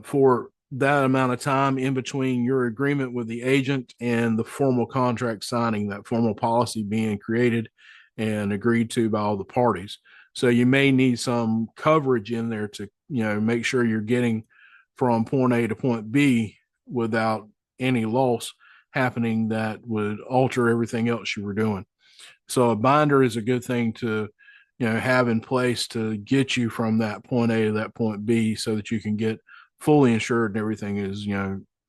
for that amount of time in between your agreement with the agent and the formal contract signing, that formal policy being created and agreed to by all the parties. So you may need some coverage in there to, make sure you're getting from point A to point B without any loss happening that would alter everything else you were doing. So a binder is a good thing to, have in place to get you from that point A to that point B so that you can get fully insured and everything is,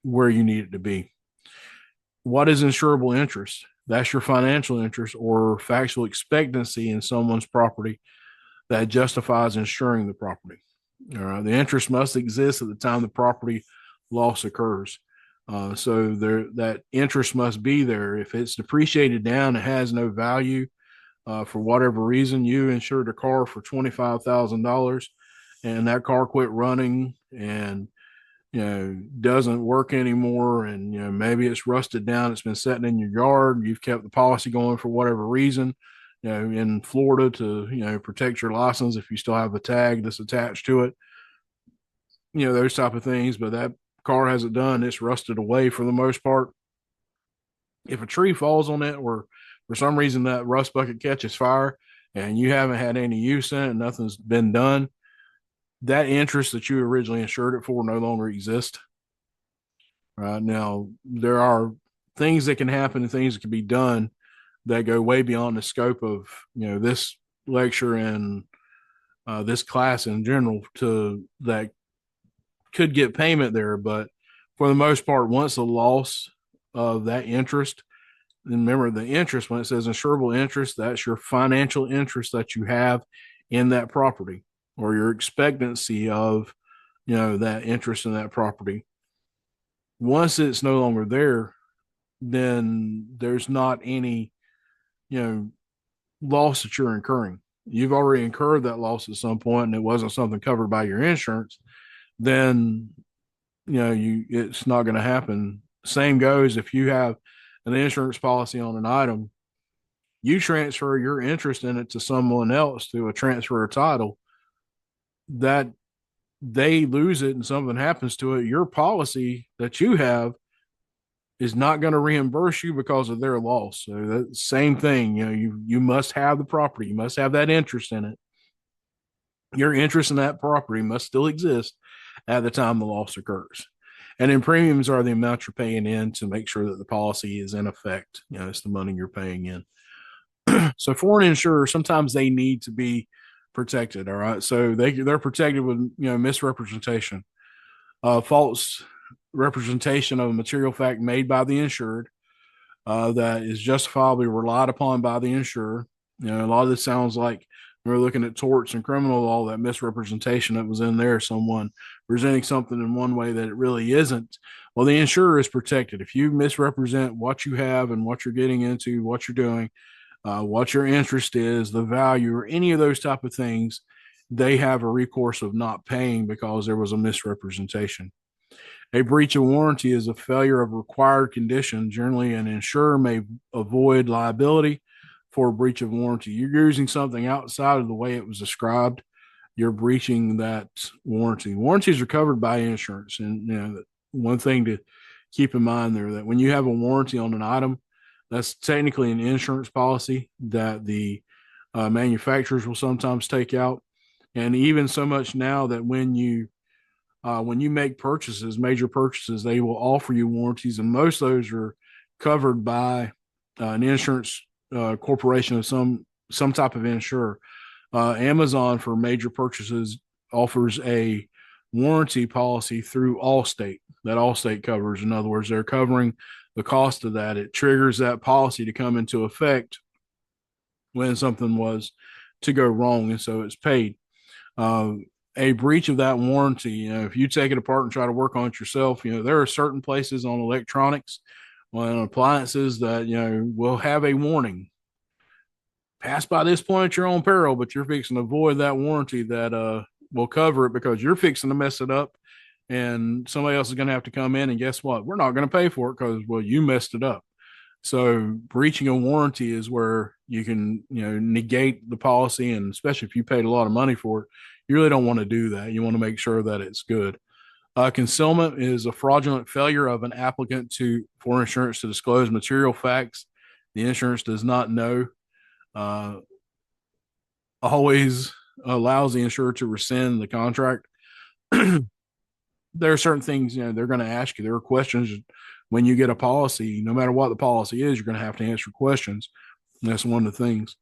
where you need it to be. What is insurable interest? That's your financial interest or factual expectancy in someone's property that justifies insuring the property. All right. The interest must exist at the time the property loss occurs. So that interest must be there. If it's depreciated down, it has no value. For whatever reason, you insured a car for $25,000 and that car quit running and, doesn't work anymore. And, maybe it's rusted down. It's been sitting in your yard. You've kept the policy going for whatever reason, in Florida to, protect your license if you still have a tag that's attached to it, those type of things. But that car hasn't done. It's rusted away for the most part. If a tree falls on it or for some reason that rust bucket catches fire and you haven't had any use in it, nothing's been done, that interest that you originally insured it for no longer exists. Right now, there are things that can happen and things that can be done that go way beyond the scope of this lecture and this class in general to that could get payment there. But for the most part, once the loss of that interest, and remember the interest, when it says insurable interest, that's your financial interest that you have in that property or your expectancy of, that interest in that property. Once it's no longer there, then there's not any, loss that you're incurring. You've already incurred that loss at some point and it wasn't something covered by your insurance, then, it's not going to happen. Same goes if you have an insurance policy on an item, you transfer your interest in it to someone else through a transfer of title, that they lose it and something happens to it, your policy that you have is not going to reimburse you because of their loss. So that same thing, you must have the property, you must have that interest in it. Your interest in that property must still exist at the time the loss occurs. And then premiums are the amount you're paying in to make sure that the policy is in effect. It's the money you're paying in. So foreign insurers, sometimes they need to be protected. All right. So they're protected with, misrepresentation, false representation of a material fact made by the insured that is justifiably relied upon by the insurer. A lot of this sounds like we're looking at torts and criminal law, that misrepresentation that was in there, someone presenting something in one way that it really isn't. Well, the insurer is protected. If you misrepresent what you have and what you're getting into, what you're doing, what your interest is, the value, or any of those type of things, they have a recourse of not paying because there was a misrepresentation. A breach of warranty is a failure of required condition. Generally, an insurer may avoid liability for a breach of warranty. You're using something outside of the way it was described, you're breaching that warranty. Warranties are covered by insurance, and one thing to keep in mind there that when you have a warranty on an item, that's technically an insurance policy that the manufacturers will sometimes take out, and even so much now that when you make purchases, major purchases, they will offer you warranties, and most of those are covered by an insurance corporation of some type of insurer. Amazon for major purchases offers a warranty policy through Allstate that Allstate covers. In other words, they're covering the cost of that. It triggers that policy to come into effect when something was to go wrong, and so it's paid. Uh, a breach of that warranty, if you take it apart and try to work on it yourself, there are certain places on electronics, on appliances that will have a warning: pass by this point at your own peril, but you're fixing to avoid that warranty that will cover it because you're fixing to mess it up, and somebody else is going to have to come in, and guess what? We're not going to pay for it because, well, you messed it up. So breaching a warranty is where you can, negate the policy, and especially if you paid a lot of money for it, you really don't want to do that. You want to make sure that it's good. Concealment is a fraudulent failure of an applicant for insurance to disclose material facts the insurance does not know. Always allows the insurer to rescind the contract. There are certain things they're going to ask you. There are questions when you get a policy. No matter what the policy is, you're going to have to answer questions. And that's one of the things.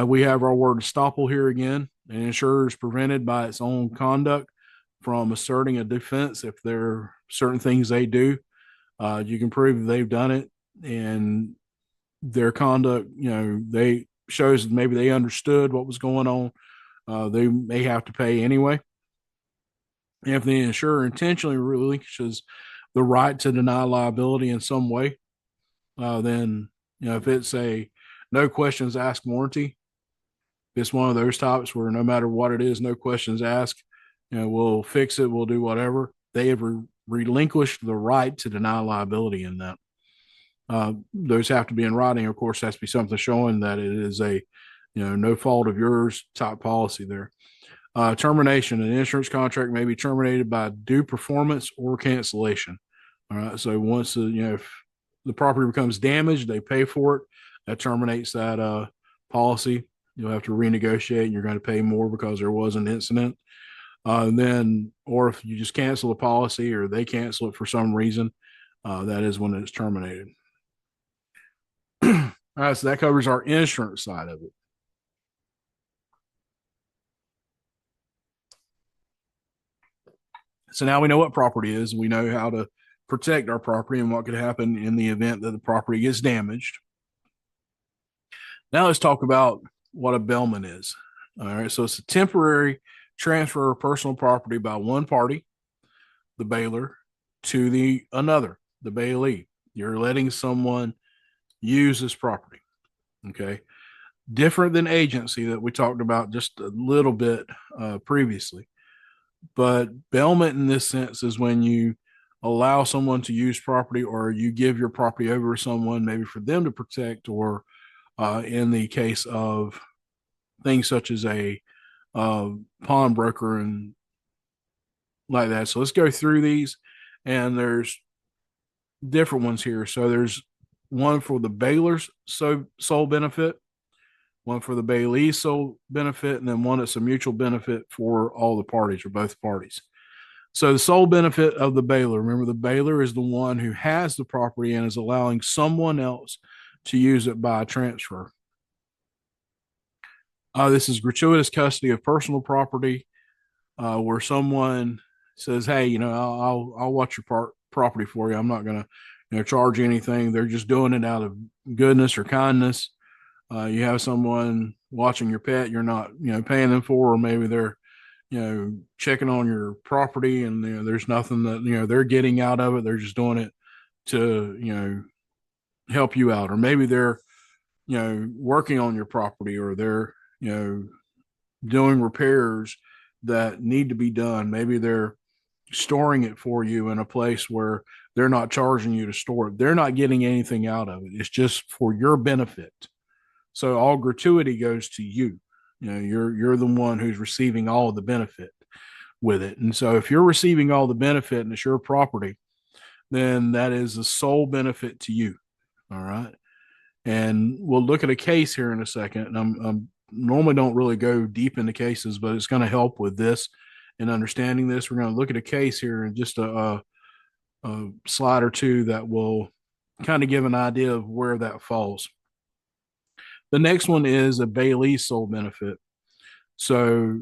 We have our word estoppel here again. An insurer is prevented by its own conduct from asserting a defense if there are certain things they do. You can prove that they've done it, and their conduct, they shows that maybe they understood what was going on. They may have to pay anyway. If the insurer intentionally relinquishes the right to deny liability in some way, then if it's a no questions asked warranty, if it's one of those types where no matter what it is, no questions asked, we'll fix it, we'll do whatever. They have relinquished the right to deny liability in that. Those have to be in writing. Of course, has to be something showing that it is a, no fault of yours type policy there. Termination: an insurance contract may be terminated by due performance or cancellation. All right. So once if the property becomes damaged, they pay for it. That terminates that policy. You'll have to renegotiate, and you're going to pay more because there was an incident. Or if you just cancel the policy or they cancel it for some reason, that is when it's terminated. All right, so that covers our insurance side of it. So now we know what property is. We know how to protect our property and what could happen in the event that the property gets damaged. Now let's talk about what a bailment is. All right, so it's a temporary transfer of personal property by one party, the bailer, to the bailee. You're letting someone use this property. Okay. Different than agency that we talked about just a little bit previously. But bailment in this sense is when you allow someone to use property, or you give your property over to someone, maybe for them to protect, or in the case of things such as a pawnbroker and like that. So let's go through these, and there's different ones here. So there's one for the bailer's sole benefit, one for the bailee's sole benefit, and then one that's a mutual benefit for all the parties or both parties. So the sole benefit of the bailer, remember, the bailer is the one who has the property and is allowing someone else to use it by transfer. This is gratuitous custody of personal property, where someone says, "Hey, I'll watch your property for you. I'm not going to, charge you anything." They're just doing it out of goodness or kindness. You have someone watching your pet you're not, paying them for, or maybe they're, checking on your property, and there's nothing that they're getting out of it. They're just doing it to help you out, or maybe they're working on your property, or they're doing repairs that need to be done. Maybe they're storing it for you in a place where they're not charging you to store it. They're not getting anything out of it. It's just for your benefit. So all gratuity goes to you. You're the one who's receiving all of the benefit with it. And so if you're receiving all the benefit and it's your property, then that is the sole benefit to you. All right. And we'll look at a case here in a second. And I'm normally don't really go deep into cases, but it's going to help with this and understanding this. We're going to look at a case here in just a slide or two that will kind of give an idea of where that falls. The next one is a Bailey sole benefit. So,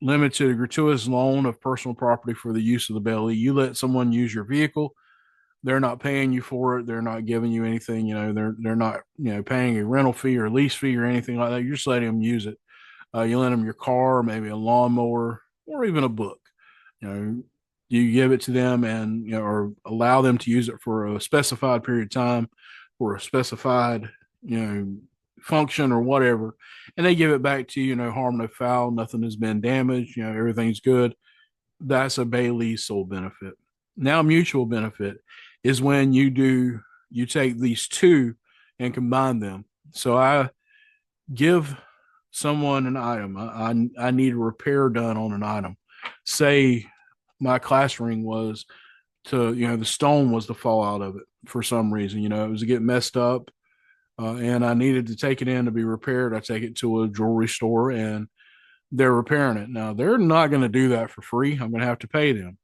limited gratuitous loan of personal property for the use of the Bailey. You let someone use your vehicle. They're not paying you for it. They're not giving you anything. They're not paying a rental fee or lease fee or anything like that. You're just letting them use it. You lend them your car, maybe a lawnmower, or even a book. You give it to them and or allow them to use it for a specified period of time, for a specified function or whatever, and they give it back to you. No harm, no foul. Nothing has been damaged. Everything's good. That's a Bailey sole benefit. Now, mutual benefit is when you take these two and combine them. So I give someone an item. I need a repair done on an item. Say my class ring was the stone was to fall out of it for some reason. It was to get messed up, and I needed to take it in to be repaired. I take it to a jewelry store and they're repairing it. Now, they're not going to do that for free. I'm going to have to pay them.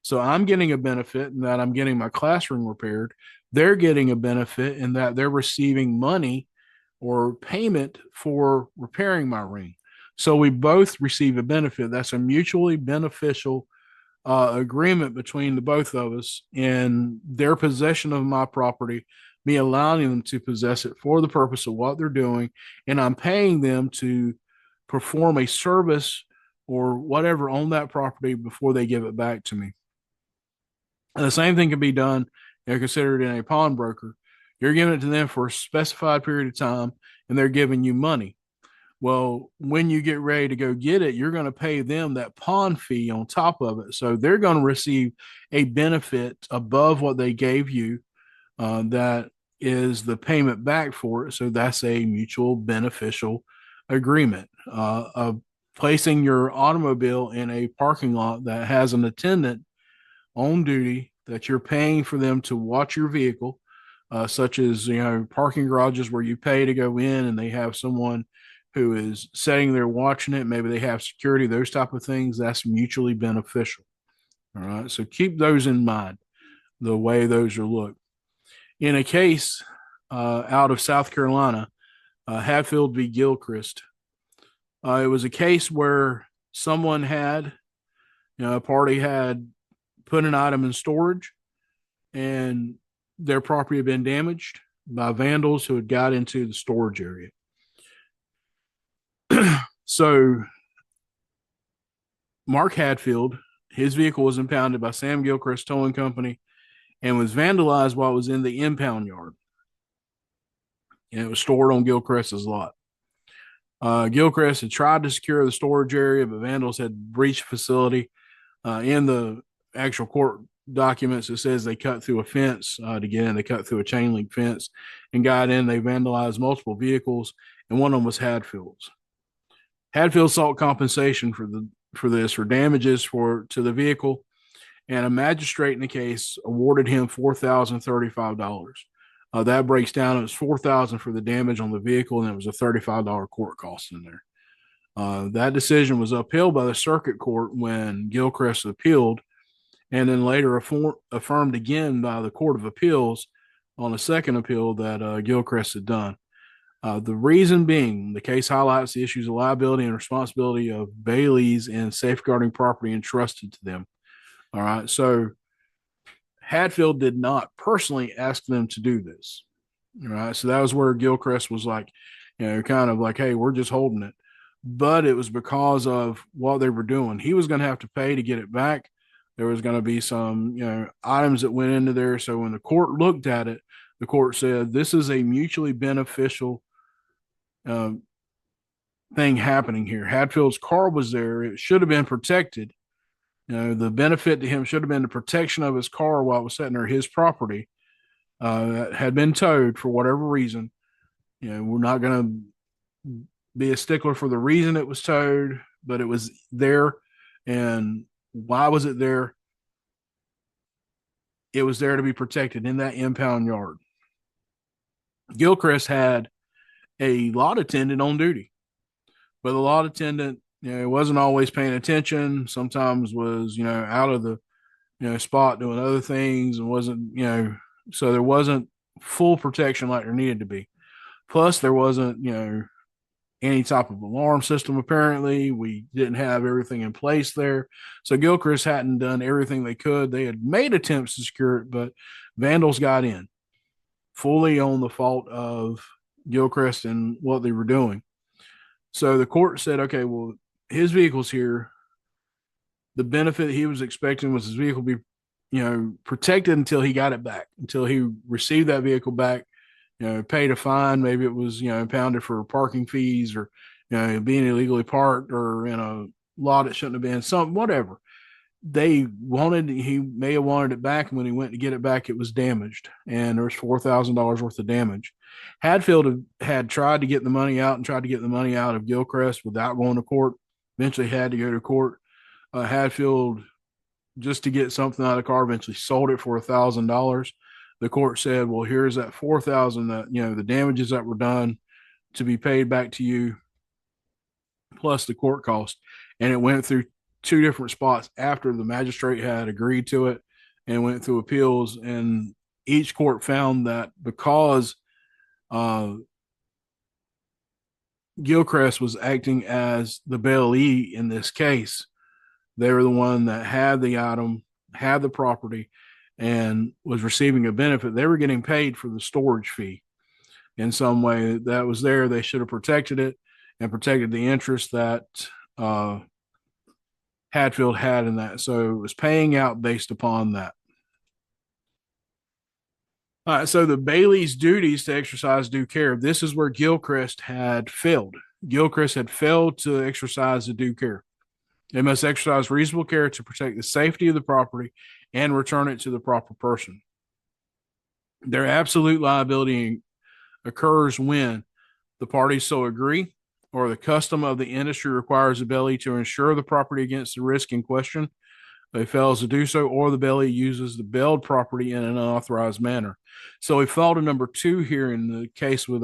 So I'm getting a benefit in that I'm getting my class ring repaired. They're getting a benefit in that they're receiving money or payment for repairing my ring. So we both receive a benefit. That's a mutually beneficial agreement between the both of us in their possession of my property, me allowing them to possess it for the purpose of what they're doing, and I'm paying them to perform a service or whatever on that property before they give it back to me. And the same thing can be done, considered in a pawnbroker. You're giving it to them for a specified period of time, and they're giving you money. Well, when you get ready to go get it, you're going to pay them that pawn fee on top of it. So they're going to receive a benefit above what they gave you. That is the payment back for it. So that's a mutual beneficial agreement of placing your automobile in a parking lot that has an attendant on duty that you're paying for them to watch your vehicle, such as parking garages where you pay to go in and they have someone who is sitting there watching it. Maybe they have security, those type of things. That's mutually beneficial. All right. So keep those in mind, the way those are looked. In a case out of South Carolina, Hatfield v. Gilchrist, it was a case where someone had, a party had put an item in storage and their property had been damaged by vandals who had got into the storage area. So Mark Hatfield, his vehicle was impounded by Sam Gilchrist Towing Company and was vandalized while it was in the impound yard. And it was stored on Gilchrist's lot. Gilchrist had tried to secure the storage area, but vandals had breached the facility. In the actual court documents, it says they cut through a fence to get in. They cut through a chain link fence and got in. They vandalized multiple vehicles, and one of them was Hatfield's. Hatfield sought compensation for damages to the vehicle, and a magistrate in the case awarded him $4,035. That breaks down. It was $4,000 for the damage on the vehicle, and it was a $35 court cost in there. That decision was upheld by the circuit court when Gilchrist appealed, and then later affirmed again by the Court of Appeals on a second appeal that Gilchrist had done. The reason being, the case highlights the issues of liability and responsibility of Baileys in safeguarding property entrusted to them. All right, so Hatfield did not personally ask them to do this. All right, so that was where Gilchrist was like, kind of like, hey, we're just holding it. But it was because of what they were doing. He was going to have to pay to get it back. There was going to be some, items that went into there. So when the court looked at it, the court said, this is a mutually beneficial thing happening here. Hatfield's car was there. It should have been protected. The benefit to him should have been the protection of his car while it was sitting there, his property that had been towed for whatever reason. We're not going to be a stickler for the reason it was towed, but it was there. And why was it there? It was there to be protected in that impound yard. Gilchrist had a lot attendant on duty, but the lot attendant, wasn't always paying attention. Sometimes was, out of the, spot doing other things and wasn't, so there wasn't full protection like there needed to be. Plus, there wasn't, any type of alarm system. Apparently, we didn't have everything in place there. So Gilchrist hadn't done everything they could. They had made attempts to secure it, but vandals got in fully on the fault of Gilchrist and what they were doing. So the court said, okay, well, his vehicle's here. The benefit he was expecting was his vehicle be, protected until he got it back, until he received that vehicle back, paid a fine. Maybe it was, impounded for parking fees or, being illegally parked or in a lot it shouldn't have been, some whatever. He may have wanted it back. And when he went to get it back, it was damaged. And there was $4,000 worth of damage. Hadfield had tried to get the money out and tried to get the money out of Gilchrist without going to court. Eventually had to go to court. Hadfield, just to get something out of the car, eventually sold it for $1,000. The court said, well, here's that 4,000 that, the damages that were done to be paid back to you, plus the court cost. And it went through two different spots after the magistrate had agreed to it and went through appeals. And each court found that because Gilchrist was acting as the bailee in this case, they were the one that had the item, had the property, and was receiving a benefit. They were getting paid for the storage fee in some way that was there. They should have protected it and protected the interest that Hadfield had in that. So it was paying out based upon that. All right, so the Bailey's duties to exercise due care. This is where Gilchrist had failed. Gilchrist had failed to exercise the due care. They must exercise reasonable care to protect the safety of the property and return it to the proper person. Their absolute liability occurs when the parties so agree or the custom of the industry requires the bailee to insure the property against the risk in question. They fails to do so, or the bailee uses the bailed property in an unauthorized manner. So we fall to number 2 here in the case with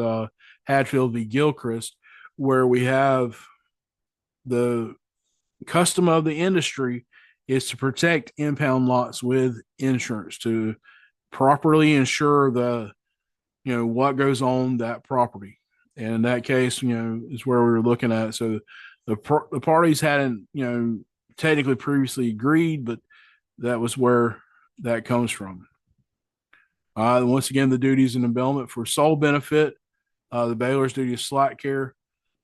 Hadfield v. Gilchrist, where we have the custom of the industry is to protect impound lots with insurance, to properly insure the, what goes on that property. And in that case, is where we were looking at. So the parties hadn't, technically previously agreed, but that was where that comes from. Once again, the duties and bailment for sole benefit. The bailior's duty is slight care.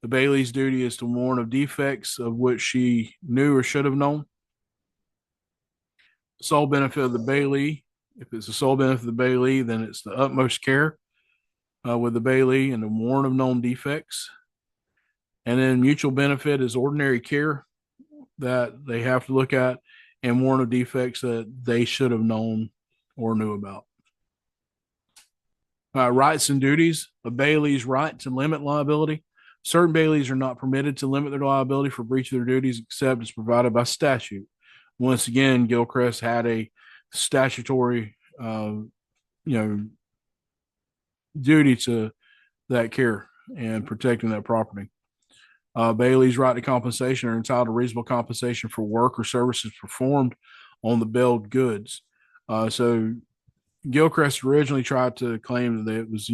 The bailee's duty is to warn of defects of which she knew or should have known. Sole benefit of the bailee. If it's the sole benefit of the bailee, then it's the utmost care with the bailee and to warn of known defects. And then mutual benefit is ordinary care that they have to look at and warn of defects that they should have known or knew about. Rights and duties. A bailee's right to limit liability. Certain bailees are not permitted to limit their liability for breach of their duties except as provided by statute. Once again, Gilchrist had a statutory, duty to that care and protecting that property. Bailee's right to compensation are entitled to reasonable compensation for work or services performed on the bailed goods. So Gilchrist originally tried to claim that it was,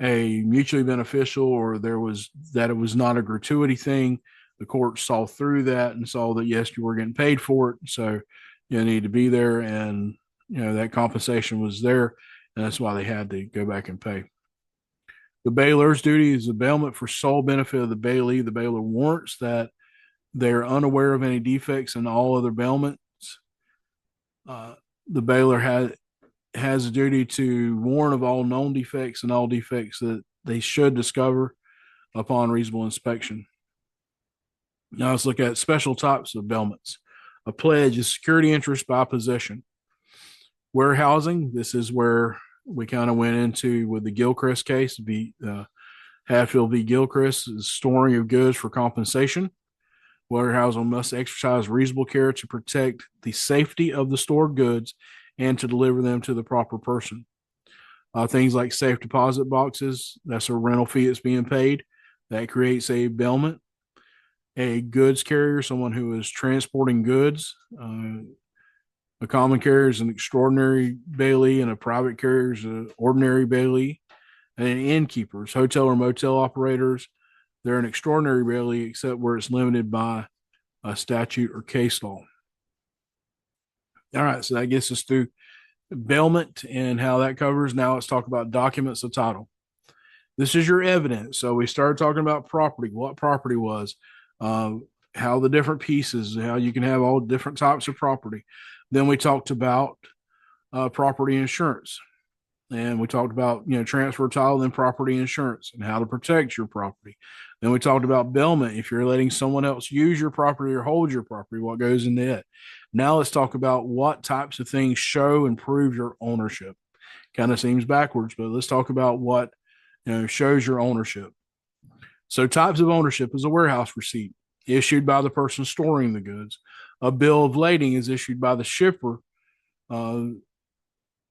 a mutually beneficial or that it was not a gratuity thing. The court saw through that and saw that, yes, you were getting paid for it. So you need to be there. And, that compensation was there. And that's why they had to go back and pay. The bailor's duty is the bailment for sole benefit of the bailee. The bailor warrants that they are unaware of any defects in all other bailments. The bailor has a duty to warn of all known defects and all defects that they should discover upon reasonable inspection. Now let's look at special types of bailments. A pledge is security interest by possession. Warehousing, this is where we kind of went into with the Gilchrist case, Hatfield v. Gilchrist, is storing of goods for compensation. Warehousing must exercise reasonable care to protect the safety of the stored goods and to deliver them to the proper person. Things like safe deposit boxes, that's a rental fee that's being paid. That creates a bailment. A goods carrier, someone who is transporting goods. A common carrier is an extraordinary bailee, and a private carrier is an ordinary bailee. And then innkeepers, hotel or motel operators, they're an extraordinary bailee, except where it's limited by a statute or case law. All right, so that gets us through bailment and how that covers. Now let's talk about documents of title. This is your evidence. So we started talking about property, what property was, how the different pieces, how you can have all different types of property. Then we talked about property insurance. And we talked about, transfer title and property insurance and how to protect your property. Then we talked about bailment. If you're letting someone else use your property or hold your property, what goes into it. Now let's talk about what types of things show and prove your ownership. Kind of seems backwards, but let's talk about what shows your ownership. So types of ownership is a warehouse receipt issued by the person storing the goods. A bill of lading is issued by the shipper,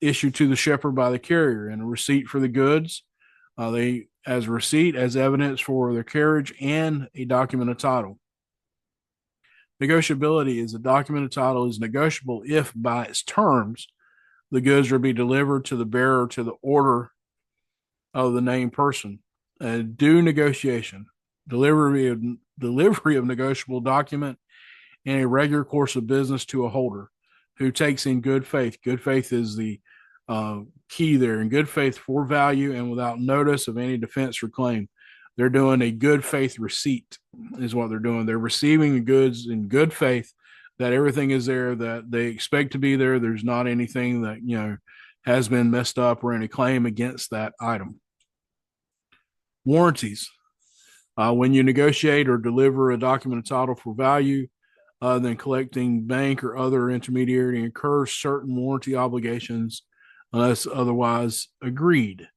issued to the shipper by the carrier, and a receipt for the goods. They as a receipt as evidence for their carriage and a document of title. Negotiability is a document of title is negotiable if by its terms the goods are to be delivered to the bearer to the order of the named person. Due negotiation, delivery of negotiable document in a regular course of business to a holder who takes in good faith. Good faith is the key there. In good faith for value and without notice of any defense or claim. They're doing a good faith receipt is what they're doing. They're receiving the goods in good faith, that everything is there, that they expect to be there. There's not anything that, has been messed up or any claim against that item. Warranties. When you negotiate or deliver a document of title for value, then collecting bank or other intermediary incurs certain warranty obligations unless otherwise agreed.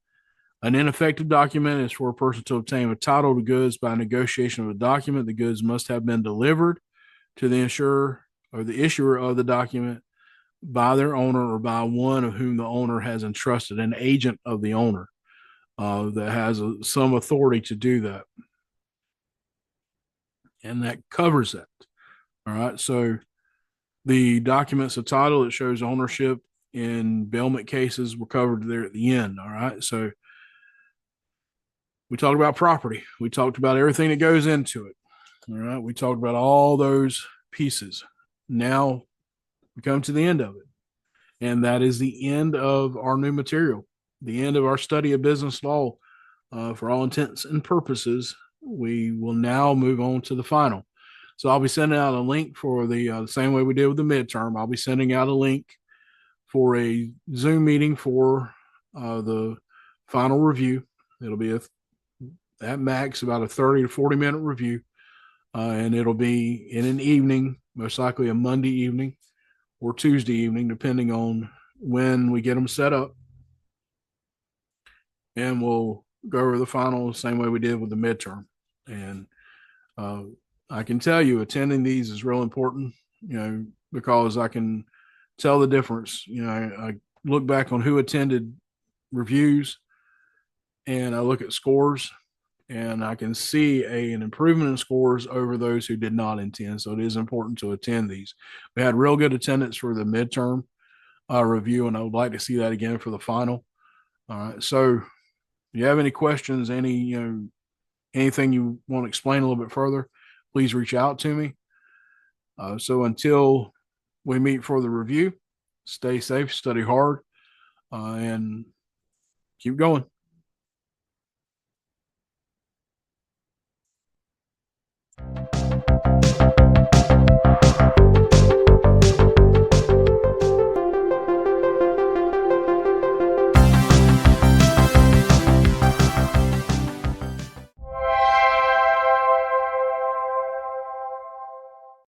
An ineffective document is for a person to obtain a title to goods by negotiation of a document. The goods must have been delivered to the insurer or the issuer of the document by their owner or by one of whom the owner has entrusted, an agent of the owner that has some authority to do that. And that covers that. All right. So the documents of title that shows ownership in bailment cases were covered there at the end. All right. So we talked about property. We talked about everything that goes into it. All right. We talked about all those pieces. Now we come to the end of it. And that is the end of our new material, the end of our study of business law. For all intents and purposes, we will now move on to the final. So I'll be sending out a link for the same way we did with the midterm. I'll be sending out a link for a Zoom meeting for the final review. It'll be at max about a 30 to 40 minute review. And it'll be in an evening, most likely a Monday evening or Tuesday evening, depending on when we get them set up. And we'll go over the final the same way we did with the midterm. And I can tell you attending these is real important, because I can tell the difference. I look back on who attended reviews and I look at scores, and I can see an improvement in scores over those who did not attend. So it is important to attend these. We had real good attendance for the midterm review, and I would like to see that again for the final. All right. So if you have any questions, anything you want to explain a little bit further, please reach out to me. So until we meet for the review, stay safe, study hard, and keep going.